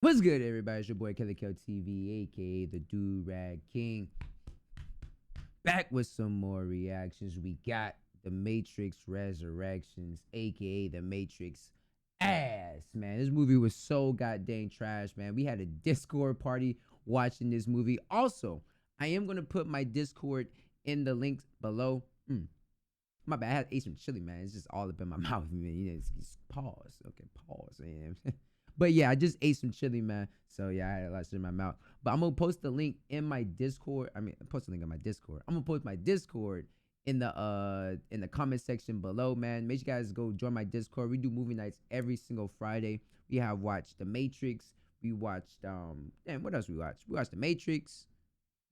What's good, everybody? It's your boy Kelly Kel TV, aka the Do Rag King. Back with some more reactions. We got the Matrix Resurrections, aka the Matrix ass, man. This movie was so goddamn trash, man. We had a Discord party watching this movie. Also, I am gonna put my Discord in the links below. My bad. I had ate some chili, man. It's just all up in my mouth, man. You know, it's pause. Okay, pause, man. But yeah, I just ate some chili, man. So yeah, I had a lot of shit in my mouth. But I'm gonna post the link in my Discord. Post the link in my Discord. I'm gonna post my Discord in the comment section below, man. Make sure you guys go join my Discord. We do movie nights every single Friday. We have watched The Matrix. We watched damn, what else we watched? We watched The Matrix.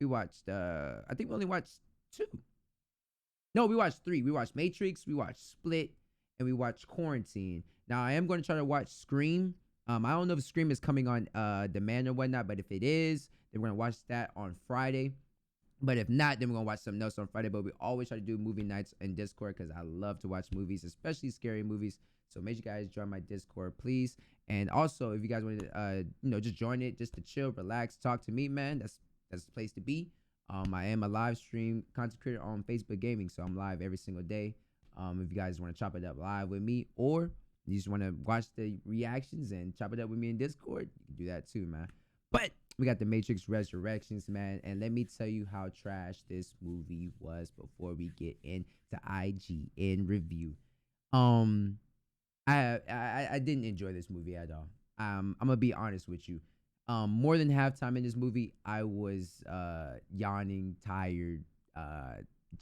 We watched I think we only watched 2. No, we watched 3. We watched Matrix, we watched Split, and we watched Quarantine. Now I am going to try to watch Scream. I don't know if Scream is coming on demand or whatnot, but if it is, then we're gonna watch that on Friday. But if not, then we're gonna watch something else on Friday. But we always try to do movie nights in Discord because I love to watch movies, especially scary movies. So make sure you guys join my Discord, please. And also, if you guys want to, just join it, just to chill, relax, talk to me, man. That's the place to be. I am a live stream content creator on Facebook Gaming, so I'm live every single day. If you guys want to chop it up live with me, or you just want to watch the reactions and chop it up with me in Discord, you can do that too, man. But we got the Matrix Resurrections, man, and let me tell you how trash this movie was before we get into IGN review. I didn't enjoy this movie at all. I'm gonna be honest with you. More than halftime in this movie, I was yawning, tired,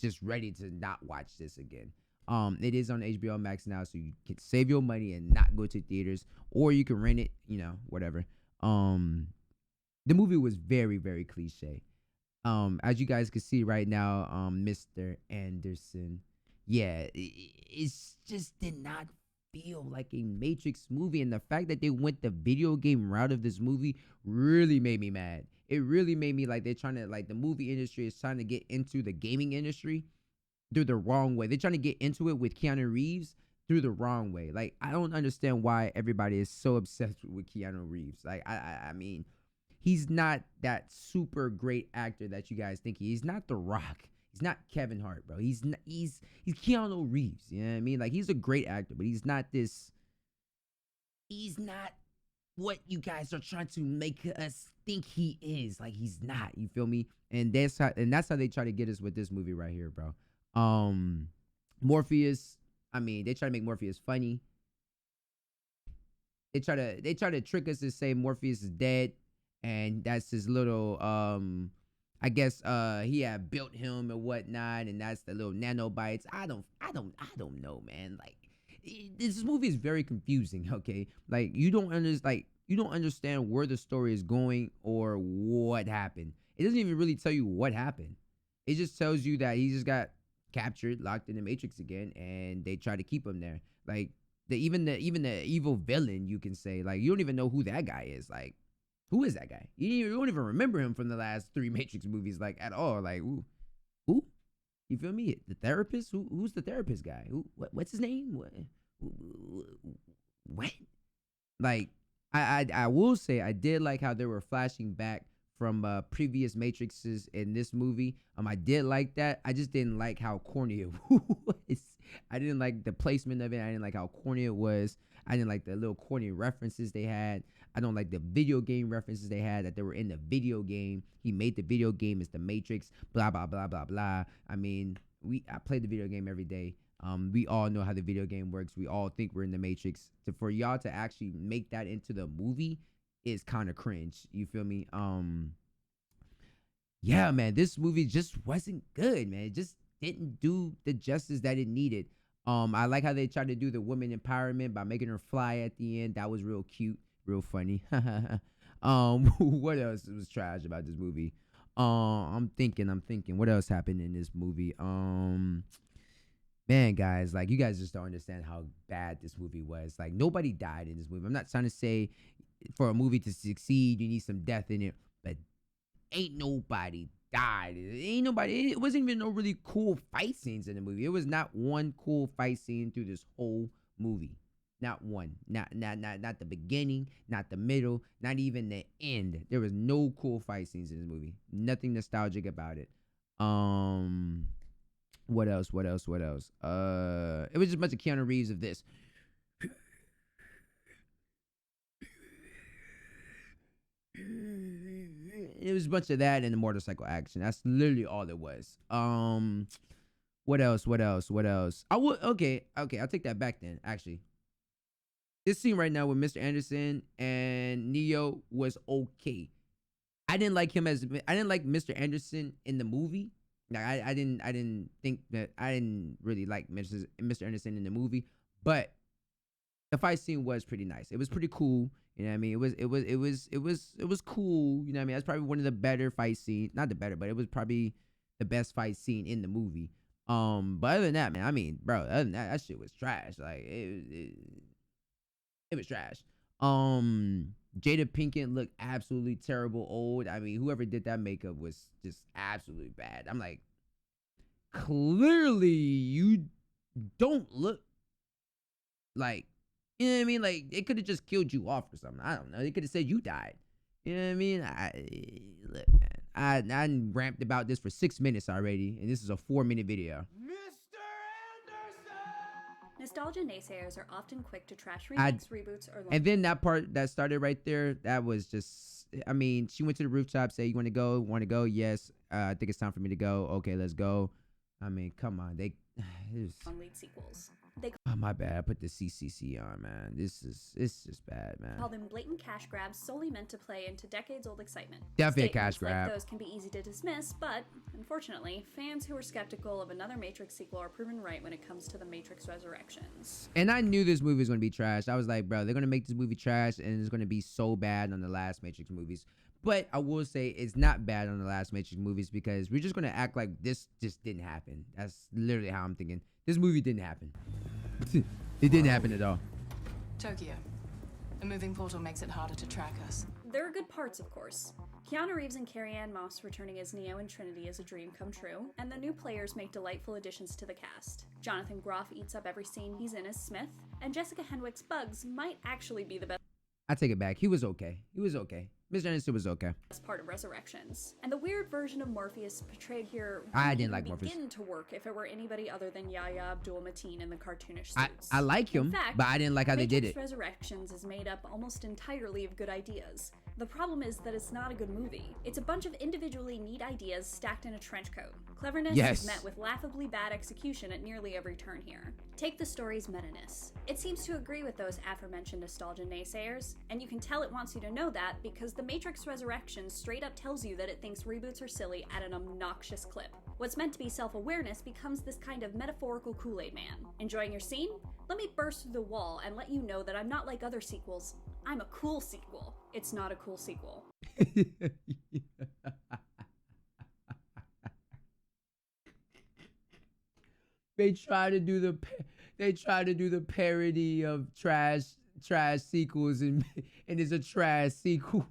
just ready to not watch this again. It is on HBO Max now, so you can save your money and not go to theaters, or you can rent it, whatever. The movie was very, very cliche. As you guys can see right now, Mr. Anderson, yeah, it just did not feel like a Matrix movie, and the fact that they went the video game route of this movie really made me mad. It really made me like they're trying to, like, the movie industry is trying to get into the gaming industry through the wrong way. They're trying to get into it with Keanu Reeves through the wrong way. Like, I don't understand why everybody is so obsessed with Keanu Reeves. Like, I mean, he's not that super great actor that you guys think he's not The Rock. He's not Kevin Hart, bro. He's Keanu Reeves. You know what I mean? Like, he's a great actor, but he's not this. He's not what you guys are trying to make us think he is. Like, he's not. You feel me? And that's how they try to get us with this movie right here, bro. Morpheus. I mean, they try to make Morpheus funny. They try to trick us to say Morpheus is dead, and that's his little I guess he had built him and whatnot, and that's the little nanobites. I don't know, man. Like, this movie is very confusing. Okay, like you don't understand where the story is going or what happened. It doesn't even really tell you what happened. It just tells you that he just got captured, locked in the Matrix again, and they try to keep him there. Like, even the evil villain, you can say, like, you don't even know who that guy is. Like, who is that guy? You don't even remember him from the last 3 Matrix movies, like, at all. Like, who? You feel me? The therapist? Who's the therapist guy? What's his name? What? Like, I will say I did like how they were flashing back from previous Matrixes in this movie. I did like that. I just didn't like how corny it was. I didn't like the placement of it. I didn't like how corny it was. I didn't like the little corny references they had. I don't like the video game references they had, that they were in the video game. He made the video game as the Matrix, blah, blah, blah, blah, blah. I mean, I play the video game every day. We all know how the video game works. We all think we're in the Matrix. For y'all to actually make that into the movie is kind of cringe. You feel me? Yeah, man, this movie just wasn't good, man. It just didn't do the justice that it needed. I like how they tried to do the woman empowerment by making her fly at the end. That was real cute, real funny. What else was trash about this movie? I'm thinking. What else happened in this movie? Man, guys, like, you guys just don't understand how bad this movie was. Like, nobody died in this movie. I'm not trying to say for a movie to succeed, you need some death in it, but ain't nobody died. It wasn't even no really cool fight scenes in the movie. It was not one cool fight scene through this whole movie. Not one. Not the beginning, not the middle, not even the end. There was no cool fight scenes in this movie. Nothing nostalgic about it. What else? It was just a bunch of Keanu Reeves of this. It was a bunch of that and the motorcycle action. That's literally all it was. What else? I would okay. I'll take that back then. Actually, this scene right now with Mr. Anderson and Neo was okay. I didn't like Mr. Anderson in the movie. Like I didn't really like Mr. Anderson in the movie, but the fight scene was pretty nice. It was pretty cool. You know what I mean? It was cool. You know what I mean? That's probably one of the better fight scenes. Not the better, but it was probably the best fight scene in the movie. But other than that, man, I mean, bro, other than that shit was trash. Like it was trash. Jada Pinkett looked absolutely terrible old. I mean, whoever did that makeup was just absolutely bad. I'm like, clearly you don't look like, you know what I mean? Like, it could have just killed you off or something. I don't know. They could have said you died. You know what I mean? Look, man, I ramped about this for 6 minutes already, and this is a 4-minute video. Nostalgia naysayers are often quick to trash remakes, reboots, or... And then that part that started right there, that was just... I mean, she went to the rooftop, say, you want to go? Want to go? Yes. I think it's time for me to go. Okay, let's go. I mean, come on. On lead sequels. Oh, my bad. I put the CCC on, man. It's just bad, man. Call them blatant cash grabs solely meant to play into decades-old excitement. Definitely a cash grab. Like those can be easy to dismiss, but unfortunately, fans who are skeptical of another Matrix sequel are proven right when it comes to the Matrix Resurrections. And I knew this movie was going to be trash. I was like, bro, they're going to make this movie trash, and it's going to be so bad on the last Matrix movies. But I will say it's not bad on the last Matrix movies because we're just going to act like this just didn't happen. That's literally how I'm thinking. This movie didn't happen. It didn't happen at all. Tokyo. A moving portal makes it harder to track us. There are good parts, of course. Keanu Reeves and Carrie-Anne Moss returning as Neo and Trinity is a dream come true, and the new players make delightful additions to the cast. Jonathan Groff eats up every scene he's in as Smith, and Jessica Henwick's Bugs might actually be the best. I take it back. He was okay. Mr. Anderson was okay. As part of Resurrections. And the weird version of Morpheus portrayed here I didn't like Morpheus. Begin to work if it were anybody other than Yahya Abdul-Mateen in the cartoonish suits. I like him, but I didn't like how they did it. Resurrections is made up almost entirely of good ideas. The problem is that it's not a good movie. It's a bunch of individually neat ideas stacked in a trench coat. Cleverness is met with laughably bad execution at nearly every turn here. Take the story's meta-ness. It seems to agree with those aforementioned nostalgia naysayers, and you can tell it wants you to know that because The Matrix Resurrections straight up tells you that it thinks reboots are silly at an obnoxious clip. What's meant to be self-awareness becomes this kind of metaphorical Kool-Aid man. Enjoying your scene? Let me burst through the wall and let you know that I'm not like other sequels. I'm a cool sequel. It's not a cool sequel. They try to do the parody of trash sequels and it's a trash sequel.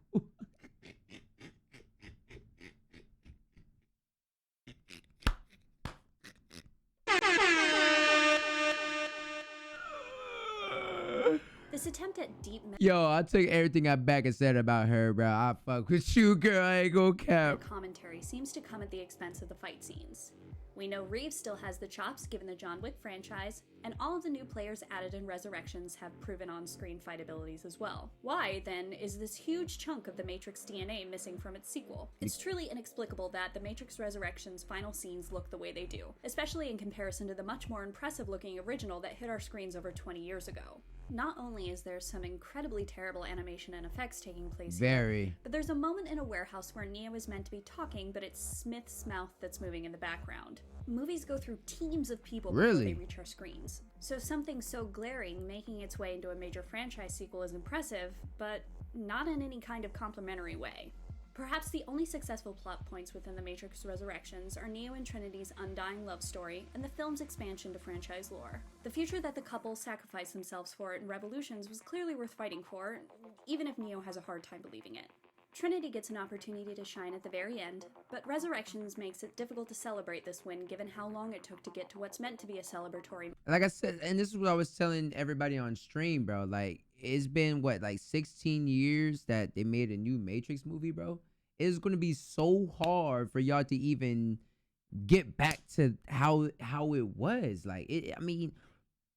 This attempt at deep Yo, I took everything I back and said about her, bro. I fuck with you, girl. I ain't gonna cap. Commentary seems to come at the expense of the fight scenes. We know Reeves still has the chops given the John Wick franchise, and all of the new players added in Resurrections have proven on-screen fight abilities as well. Why, then, is this huge chunk of the Matrix DNA missing from its sequel? It's truly inexplicable that the Matrix Resurrections final scenes look the way they do, especially in comparison to the much more impressive-looking original that hit our screens over 20 years ago. Not only is there some incredibly terrible animation and effects taking place here, but there's a moment in a warehouse where Neo is meant to be talking, but it's Smith's mouth that's moving in the background. Movies go through teams of people before they reach our screens. So something so glaring making its way into a major franchise sequel is impressive, but not in any kind of complimentary way. Perhaps the only successful plot points within the Matrix Resurrections are Neo and Trinity's undying love story and the film's expansion to franchise lore. The future that the couple sacrificed themselves for in Revolutions was clearly worth fighting for, even if Neo has a hard time believing it. Trinity gets an opportunity to shine at the very end, but Resurrections makes it difficult to celebrate this win given how long it took to get to what's meant to be a celebratory. Like I said, and this is what I was telling everybody on stream, bro. Like, it's been what, like 16 years that they made a new Matrix movie, bro. It's gonna be so hard for y'all to even get back to how it was. Like, I mean,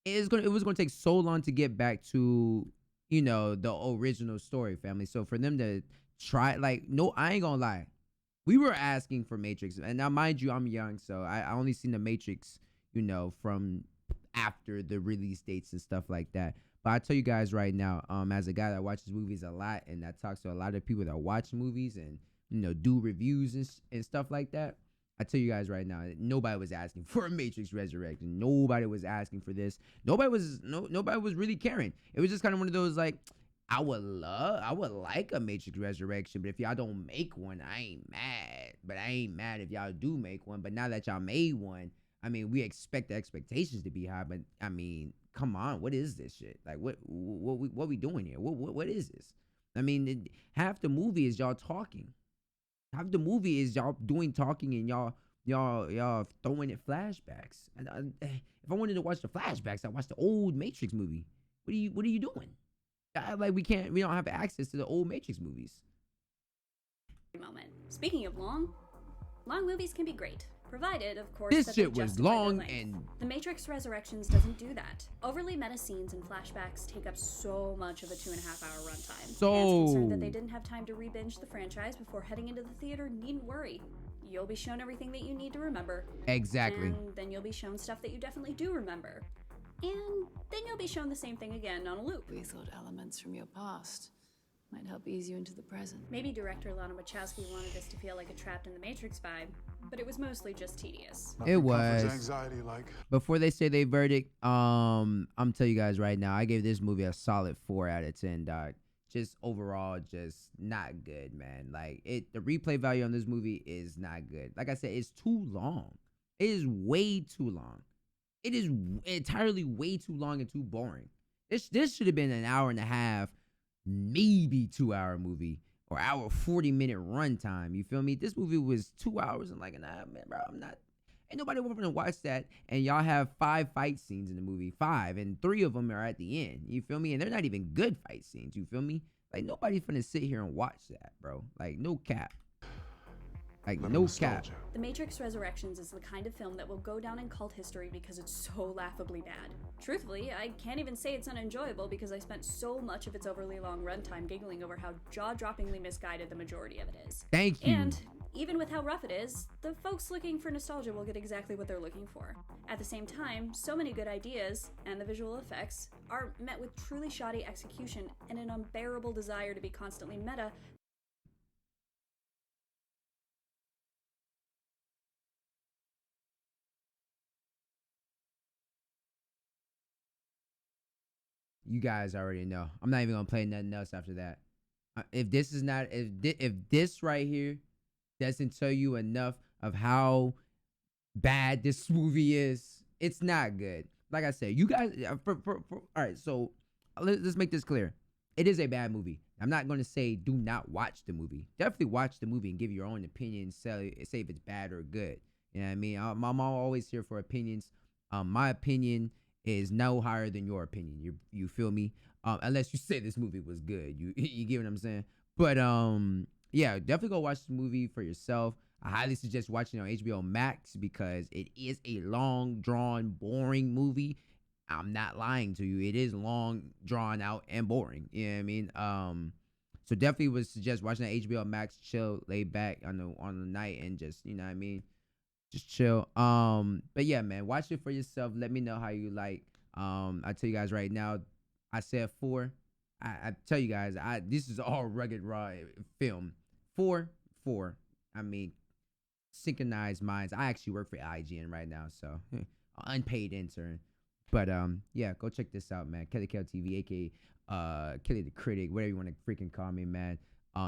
it was gonna take so long to get back to, you know, the original story, family. So for them to try, like, no, I ain't gonna lie, we were asking for Matrix, and now mind you, I'm young, so I only seen the Matrix, you know, from after the release dates and stuff like that. But I tell you guys right now, as a guy that watches movies a lot and that talks to a lot of people that watch movies and, you know, do reviews and stuff like that, I tell you guys right now, nobody was asking for a Matrix Resurrection. Nobody was asking for this. Nobody was really caring. It was just kind of one of those, like, I would like a Matrix Resurrection, but if y'all don't make one, I ain't mad. But I ain't mad if y'all do make one. But now that y'all made one, I mean, we expect the expectations to be high. But I mean, come on, what is this shit? Like, what we doing here? What is this? I mean, half the movie is y'all talking. Half the movie is y'all doing talking and y'all throwing it flashbacks. And if I wanted to watch the flashbacks, I watch the old Matrix movie. What are you doing? Like, we don't have access to the old Matrix movies. Moment. Speaking of long movies can be great, provided, of course, This that shit they was justify their long, length. and The Matrix Resurrections doesn't do that. Overly meta scenes and flashbacks take up so much of the 2.5-hour runtime. Fans concerned that they didn't have time to re-binge the franchise before heading into the theater needn't worry. You'll be shown everything that you need to remember. Exactly. And then you'll be shown stuff that you definitely do remember. And then you'll be shown the same thing again on a loop. We thought elements from your past might help ease you into the present. Maybe director Lana Wachowski wanted us to feel like a trapped in the Matrix vibe, but it was mostly just tedious. It was. Anxiety, like. Before they say their verdict, I'm telling you guys right now, I gave this movie a solid 4 out of 10, dog. Just overall, just not good, man. Like, the replay value on this movie is not good. Like I said, it's too long. It is way too long. It is entirely way too long and too boring. This should have been an hour and a half, maybe 2-hour movie, or hour 40-minute runtime. You feel me? This movie was 2 hours and like an hour, man, bro. Ain't nobody want to watch that. And y'all have 5 fight scenes in the movie, 5, and 3 of them are at the end. You feel me? And they're not even good fight scenes. You feel me? Like, nobody's finna sit here and watch that, bro. Like, no cap. Like, no cap. The Matrix Resurrections is the kind of film that will go down in cult history because it's so laughably bad. Truthfully, I can't even say it's unenjoyable because I spent so much of its overly long runtime giggling over how jaw-droppingly misguided the majority of it is. Thank you. And even with how rough it is, the folks looking for nostalgia will get exactly what they're looking for. At the same time, so many good ideas, and the visual effects, are met with truly shoddy execution and an unbearable desire to be constantly meta. You guys already know. I'm not even gonna play nothing else after that. If this right here doesn't tell you enough of how bad this movie is, it's not good. Like I said, you guys. All right, so let's make this clear. It is a bad movie. I'm not gonna say do not watch the movie. Definitely watch the movie and give your own opinion. Say if it's bad or good. You know what I mean? I'm always here for opinions. My opinion is no higher than your opinion. You feel me? Unless you say this movie was good. You get what I'm saying? But yeah, definitely go watch the movie for yourself. I highly suggest watching it on HBO Max because it is a long, drawn, boring movie. I'm not lying to you. It is long, drawn out, and boring. You know what I mean? So definitely would suggest watching that HBO Max, chill, lay back on the night, and just, you know what I mean? Just chill. But yeah, man, watch it for yourself. Let me know how you like. I tell you guys right now, I said 4. I tell you guys, this is all rugged raw film. 4. I mean, synchronized minds. I actually work for IGN right now, so unpaid intern. But yeah, go check this out, man. Kelly TV, aka Kelly the Critic, whatever you want to freaking call me, man.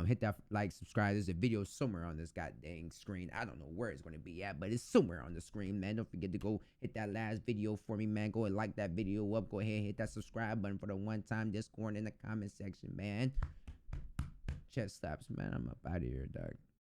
Hit that like, subscribe. There's a video somewhere on this goddamn screen. I don't know where it's gonna be at, but it's somewhere on the screen, man. Don't forget to go hit that last video for me, man. Go and like that video up. Go ahead and hit that subscribe button for the one time Discord in the comment section, man. chest slaps, man. I'm up out of here, dog.